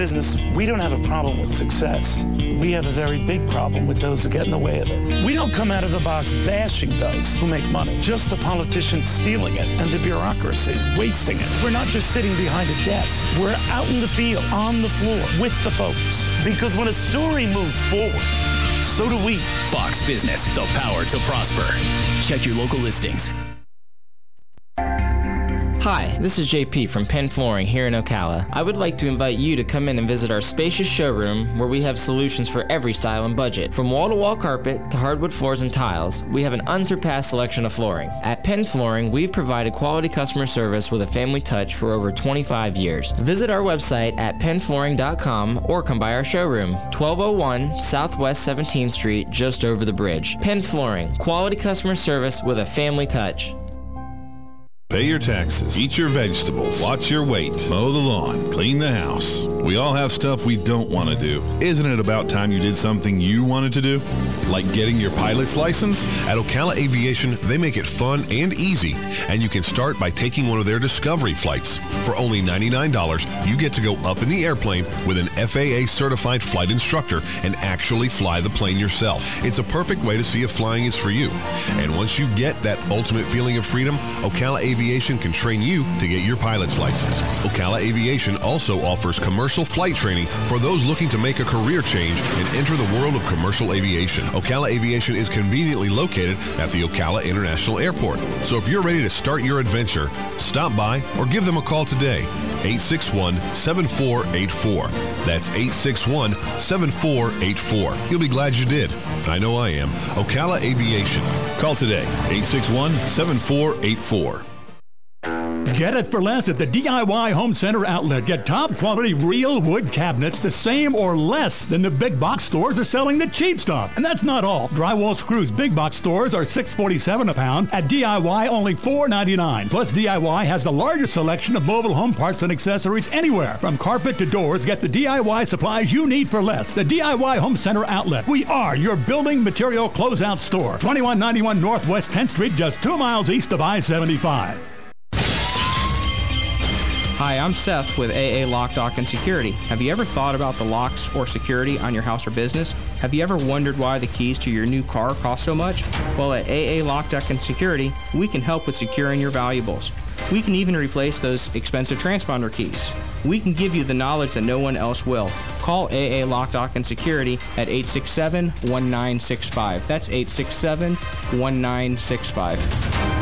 Business, we don't have a problem with success. We have a very big problem with those who get in the way of it. We don't come out of the box bashing those who make money, just the politicians stealing it and the bureaucracies wasting it. We're not just sitting behind a desk. We're out in the field, on the floor, with the folks. Because when a story moves forward, so do we. Fox Business, the power to prosper. Check your local listings. Hi, this is JP from Penn Flooring here in Ocala. I would like to invite you to come in and visit our spacious showroom where we have solutions for every style and budget. From wall-to-wall carpet to hardwood floors and tiles, we have an unsurpassed selection of flooring. At Penn Flooring, we've provided quality customer service with a family touch for over 25 years. Visit our website at pennflooring.com or come by our showroom, 1201 Southwest 17th Street, just over the bridge. Penn Flooring, quality customer service with a family touch. Pay your taxes, eat your vegetables, watch your weight, mow the lawn, clean the house. We all have stuff we don't want to do. Isn't it about time you did something you wanted to do? Like getting your pilot's license? At Ocala Aviation, they make it fun and easy, and you can start by taking one of their discovery flights. For only $99, you get to go up in the airplane with an FAA-certified flight instructor and actually fly the plane yourself. It's a perfect way to see if flying is for you. And once you get that ultimate feeling of freedom, Ocala Aviation can train you to get your pilot's license. Ocala Aviation also offers commercial flight training for those looking to make a career change and enter the world of commercial aviation. Ocala Aviation is conveniently located at the Ocala International Airport. So if you're ready to start your adventure, stop by or give them a call today. 861-7484. That's 861-7484. You'll be glad you did. I know I am. Ocala Aviation. Call today. 861-7484. Get it for less at the DIY Home Center outlet. Get top quality real wood cabinets the same or less than the big box stores are selling the cheap stuff. And that's not all. Drywall screws big box stores are $6.47 a pound. At DIY, only $4.99. Plus, DIY has the largest selection of mobile home parts and accessories anywhere. From carpet to doors, get the DIY supplies you need for less. The DIY Home Center outlet. We are your building material closeout store. 2191 Northwest 10th Street, just 2 miles east of I-75. Hi, I'm Seth with AA Lock, Dock, and Security. Have you ever thought about the locks or security on your house or business? Have you ever wondered why the keys to your new car cost so much? Well, at AA Lock, Dock, and Security, we can help with securing your valuables. We can even replace those expensive transponder keys. We can give you the knowledge that no one else will. Call AA Lock, Dock, and Security at 867-1965. That's 867-1965.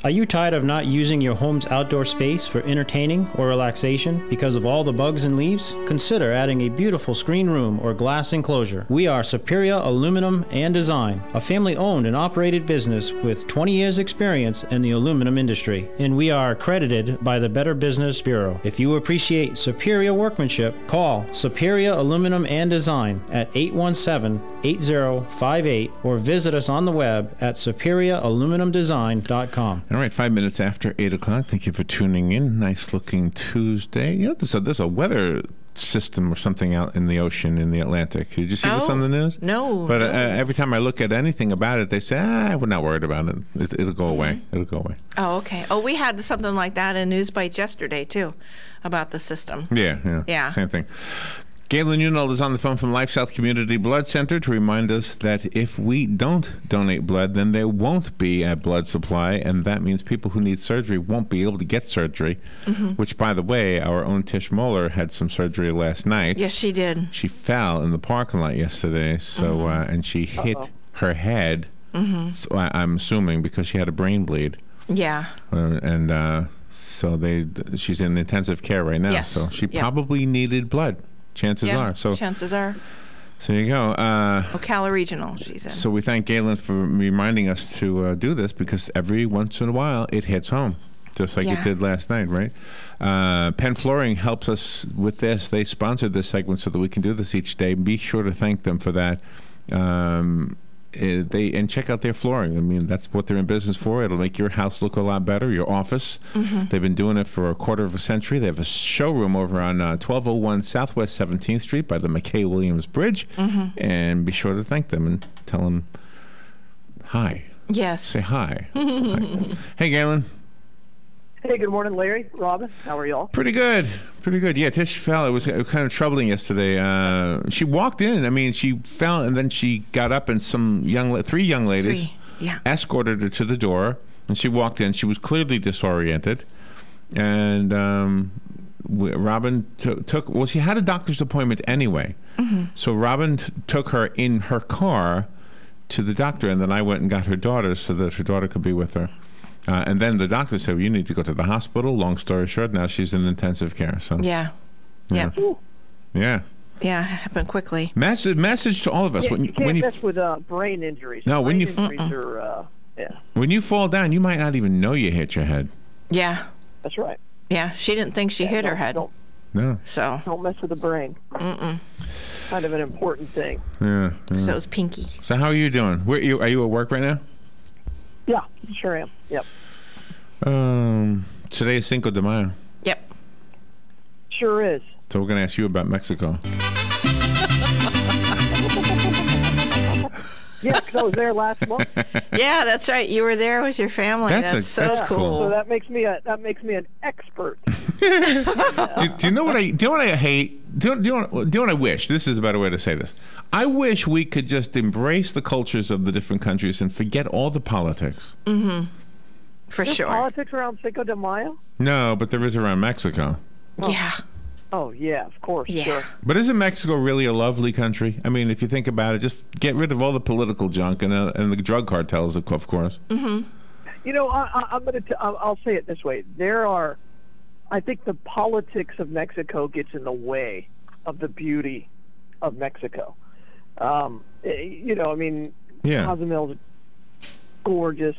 Are you tired of not using your home's outdoor space for entertaining or relaxation because of all the bugs and leaves? Consider adding a beautiful screen room or glass enclosure. We are Superior Aluminum and Design, a family-owned and operated business with 20 years experience in the aluminum industry, and we are accredited by the Better Business Bureau. If you appreciate superior workmanship, call Superior Aluminum and Design at 817-8058 or visit us on the web at superiораluminumdesign.com. All right, 5 minutes after 8 o'clock. Thank you for tuning in. Nice looking Tuesday. You know, there's a weather system or something out in the ocean in the Atlantic. Did you see this on the news? No. But every time I look at anything about it, they say, we're not worried about it. It'll go away. It'll go away. Oh, okay. Oh, we had something like that in News Bite yesterday, too, about the system. Yeah. Same thing. Galen Unold is on the phone from LifeSouth Community Blood Center to remind us that if we don't donate blood, then there won't be a blood supply, and that means people who need surgery won't be able to get surgery, which, by the way, our own Tish Moeller had some surgery last night. Yes, she did. She fell in the parking lot yesterday, so and she hit her head, so I'm assuming because she had a brain bleed. Yeah. So she's in intensive care right now, so she probably needed blood. Chances are. So chances are. So you go. Ocala Regional, she said. So we thank Galen for reminding us to do this because every once in a while it hits home, just like it did last night, right? Penn Flooring helps us with this. They sponsored this segment so that we can do this each day. Be sure to thank them for that. And check out their flooring. I mean, that's what they're in business for. It'll make your house look a lot better, your office. They've been doing it for a quarter of a century. They have a showroom over on 1201 Southwest 17th Street by the McKay-Williams Bridge. And be sure to thank them and tell them hi. Yes. Say hi. Hi. Hey, Galen. Hey, good morning, Larry, Robin. How are y'all? Pretty good. Pretty good. Yeah, Tish fell. It was kind of troubling yesterday. She walked in. I mean, she fell, and then she got up, and three young ladies escorted her to the door, and she walked in. She was clearly disoriented. And Robin she had a doctor's appointment anyway. Mm-hmm. So Robin took her in her car to the doctor, and then I went and got her daughter so that her daughter could be with her. And then the doctor said, well, you need to go to the hospital. Long story short, now she's in intensive care. So Yeah. Yeah, it happened quickly. Message to all of us. Yeah, you can't mess with brain injuries. No, brain injuries are, when you fall down, you might not even know you hit your head. Yeah. That's right. Yeah, she didn't think she hit her head. No. So don't mess with the brain. Kind of an important thing. Yeah. So it's Pinky. So how are you doing? Are you at work right now? Yeah, sure am. Yep. Today is Cinco de Mayo. Yep. Sure is. So we're going to ask you about Mexico. Yeah, because I was there last month. Yeah, that's right. You were there with your family. That's so cool. So that makes me an expert. Do you know what I hate? Do you know what I wish? This is a better way to say this. I wish we could just embrace the cultures of the different countries and forget all the politics. Mm-hmm. For There's sure. Politics around Cinco de Mayo? No, but there is around Mexico. Yeah. Oh, yeah, of course. Yeah. Sure. But isn't Mexico really a lovely country? I mean, if you think about it, just get rid of all the political junk and the drug cartels, of course. Mm-hmm. You know, I'll say it this way. I think the politics of Mexico gets in the way of the beauty of Mexico. You know, I mean, Cozumel's gorgeous.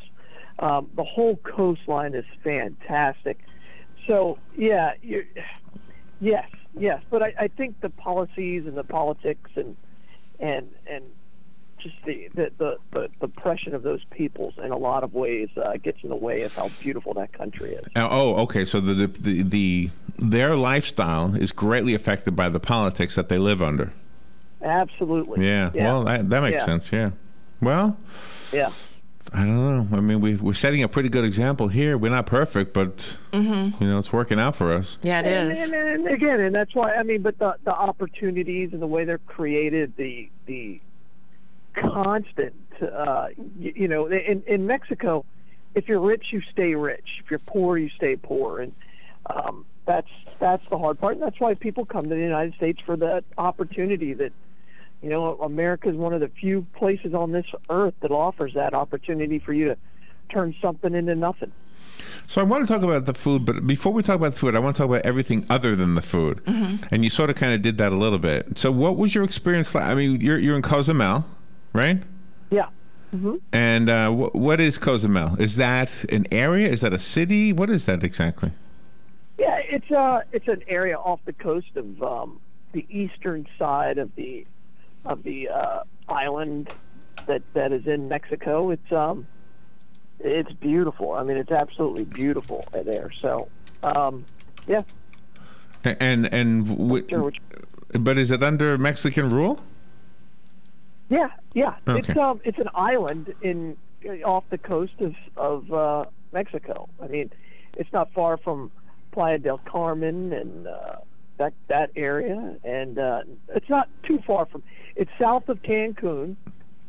The whole coastline is fantastic. So, yeah, yes, but I think the policies and the politics and just the oppression of those peoples in a lot of ways gets in the way of how beautiful that country is. Oh, okay. So their lifestyle is greatly affected by the politics that they live under. Absolutely. Yeah. Well, that makes sense. Yeah. Well. Yeah. I don't know. I mean, we're setting a pretty good example here. We're not perfect, but you know, it's working out for us. Yeah, it is. And again, and that's why but the opportunities and the way they're created, the constant, you know, in Mexico, if you're rich, you stay rich. If you're poor, you stay poor, and that's the hard part. And that's why people come to the United States for that opportunity that. You know, America is one of the few places on this earth that offers that opportunity for you to turn something into nothing. So I want to talk about the food, but before we talk about the food, I want to talk about everything other than the food. Mm-hmm. And you sort of kind of did that a little bit. So what was your experience like? I mean, you're in Cozumel, right? Yeah. Mm-hmm. And what is Cozumel? Is that an area? Is that a city? What is that exactly? Yeah, it's an area off the coast of the eastern side of the island that is in Mexico. It's beautiful. I mean, it's absolutely beautiful there. So, yeah. But is it under Mexican rule? Yeah. Okay. It's an island off the coast of Mexico. I mean, it's not far from Playa del Carmen and that area, and it's not too far from. It's south of Cancun,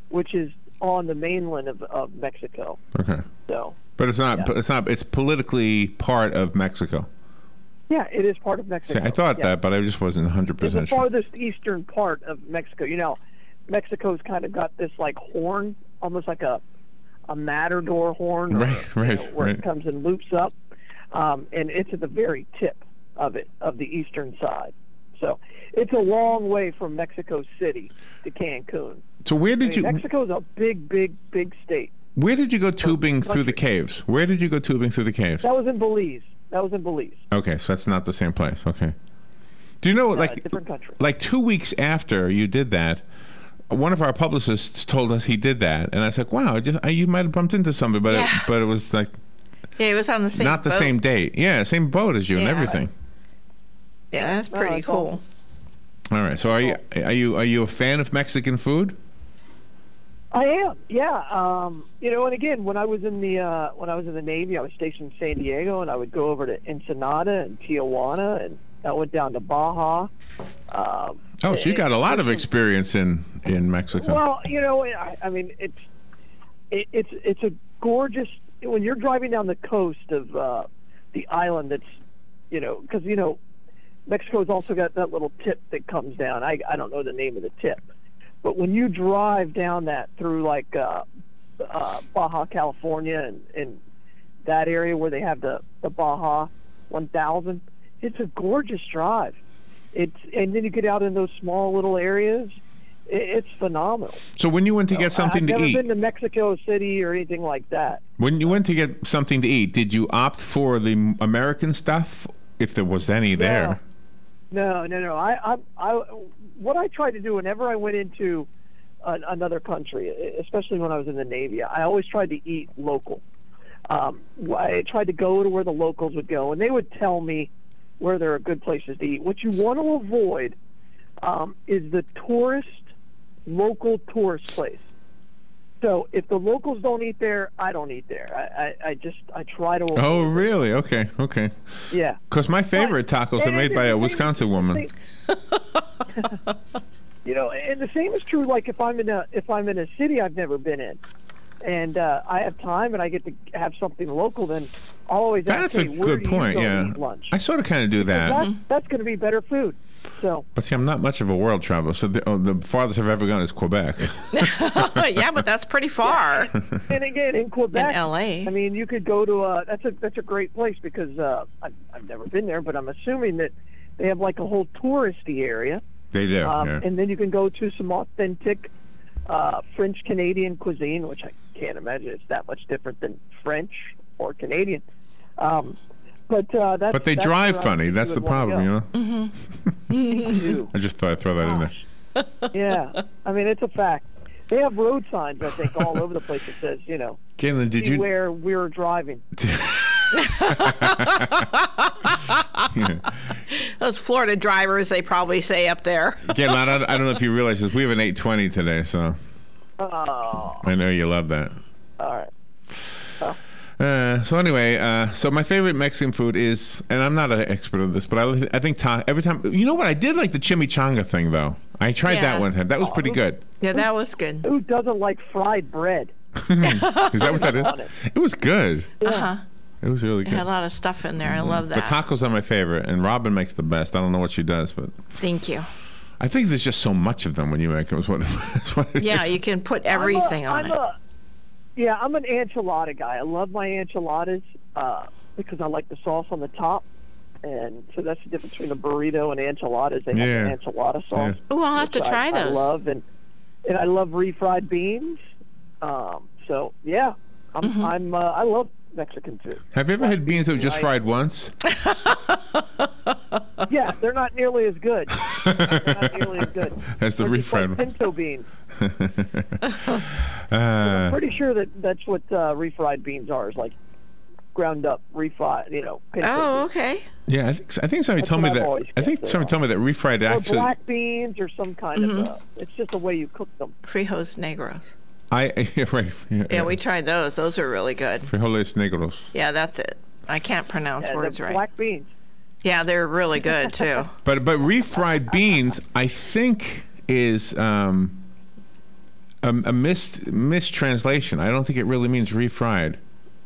which is on the mainland of Mexico. Okay. So. But it's not. Yeah. It's not. It's politically part of Mexico. Yeah, it is part of Mexico. See, I thought that, but I just wasn't 100% sure. It's the farthest eastern part of Mexico. You know, Mexico's kind of got this like horn, almost like a matador horn, where it comes and loops up, and it's at the very tip of the eastern side. So it's a long way from Mexico City to Cancun. So where did you? Mexico's a big state. Where did you go tubing through the caves? Where did you go tubing through the caves? That was in Belize. Okay, so that's not the same place. Okay. Do you know, different country. Like 2 weeks after you did that, one of our publicists told us he did that, and I was like, wow, you might have bumped into somebody, but it was like. Yeah, it was on the same. Not the same date. Yeah, same boat as you and everything. Yeah, that's pretty cool. All right. So are you a fan of Mexican food? I am, yeah. And again, when I was in the Navy, I was stationed in San Diego, and I would go over to Ensenada and Tijuana, and I went down to Baja. So you got a lot of experience in Mexico. Well, I mean, it's a gorgeous when you're driving down the coast of the island. That's because Mexico's also got that little tip that comes down. I don't know the name of the tip. But when you drive down that through like Baja California and that area where they have the Baja 1000, it's a gorgeous drive. And then you get out in those small little areas, it's phenomenal. So when you went to get something to eat, I've never been to Mexico City or anything like that. When you went to get something to eat, did you opt for the American stuff, if there was any there? No. What I tried to do whenever I went into another country, especially when I was in the Navy, I always tried to eat local. I tried to go to where the locals would go, and they would tell me where there are good places to eat. What you want to avoid is the local tourist place. So if the locals don't eat there, I don't eat there. I try to avoid Oh, really? Okay. Yeah. Because my favorite tacos are made by a Wisconsin woman. And the same is true. Like if I'm in a city I've never been in, and I have time and I get to have something local, then I'll always ask, That's a good point. Yeah, eat lunch? I sort of kind of do that. That's going to be better food. So, but see, I'm not much of a world traveler, so the farthest I've ever gone is Quebec. Yeah, but that's pretty far. And again, in Quebec, in LA, I mean, you could go to that's a great place because I've never been there, but I'm assuming that they have like a whole touristy area. They do, and then you can go to some authentic French Canadian cuisine, which I can't imagine it's that much different than French or Canadian. But they drive funny. That's the problem, Mm-hmm. I just thought I'd throw that in there. Yeah, I mean it's a fact. They have road signs, I think, all over the place that says, Galen, did you where we're driving? Those Florida drivers, they probably say up there. Galen, I don't know if you realize this. We have an 820 today, so I know you love that. All right. So anyway, so my favorite Mexican food is, and I'm not an expert on this, but I think every time, you know what? I did like the chimichanga thing, though. I tried that one time. That was pretty good. Yeah, that was good. Who doesn't like fried bread? Is that what that is? It was good. Uh-huh. It was really good. It had a lot of stuff in there. I love that. The tacos are my favorite, and Robin makes the best. I don't know what she does, but thank you. I think there's just so much of them when you make them. Is what it yeah, is. You can put everything on it. Yeah, I'm an enchilada guy. I love my enchiladas because I like the sauce on the top. And so that's the difference between a burrito and enchiladas. They have an enchilada sauce. Yeah. Oh, I'll have to try those. I love, and I love refried beans. So, yeah, I love Mexican food. Have you ever had beans that were just fried once? Yeah, they're not nearly as good. As the refried ones. Pinto beans. I'm pretty sure that's what refried beans are. Is like ground up, refried. Pinto beans. Okay. Yeah, I think somebody told me that. I think somebody told me that refried actually. Or black beans, or some kind of. It's just the way you cook them. Frijoles negros. Right. Yeah, we tried those. Those are really good. Frijoles negros. Yeah, that's it. I can't pronounce words right. Black beans. Yeah, they're really good too. But refried beans, I think, is a mistranslation. I don't think it really means refried.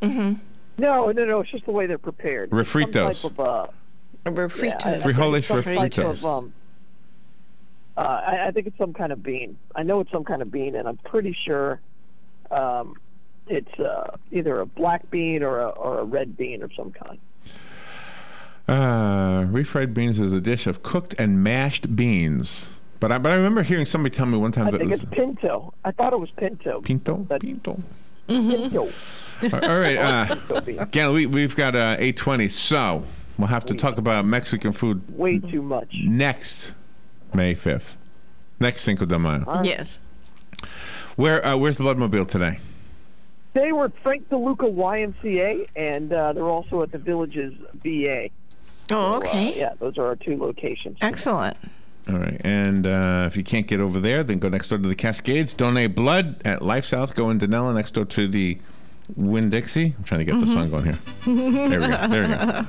Mm-hmm. No. It's just the way they're prepared. Refritos. Refritos. Frijoles refritos. I think it's some kind of bean. I know it's some kind of bean, and I'm pretty sure it's either a black bean or a red bean of some kind. Refried beans is a dish of cooked and mashed beans. But I remember hearing somebody tell me one time that it was... I think it's pinto. I thought it was pinto. Pinto? Pinto. All right. Galen, we've got 8:20, so we'll have to talk about Mexican food... Way too much. ...next May 5th. Next Cinco de Mayo. Right. Yes. Where's the Bloodmobile today? They were at Frank DeLuca YMCA, and they're also at the Villages VA. Oh, okay. Yeah, those are our two locations. Excellent. All right. And if you can't get over there, then go next door to the Cascades. Donate blood at LifeSouth. Go in Denella next door to the Winn-Dixie. I'm trying to get the song going here. There we go. There we go.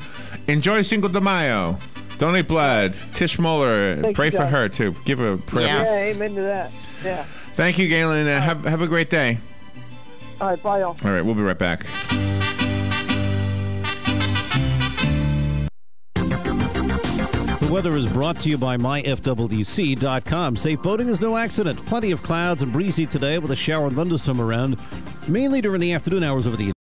Enjoy Cinco de Mayo. Donate blood. Tish Moeller, pray for her, too. Give her a prayer. Yeah, amen to that. Yeah. Thank you, Galen. Have a great day. All right, bye, y'all. All right, we'll be right back. The weather is brought to you by myfwc.com. Safe boating is no accident. Plenty of clouds and breezy today with a shower and thunderstorm around, mainly during the afternoon hours over the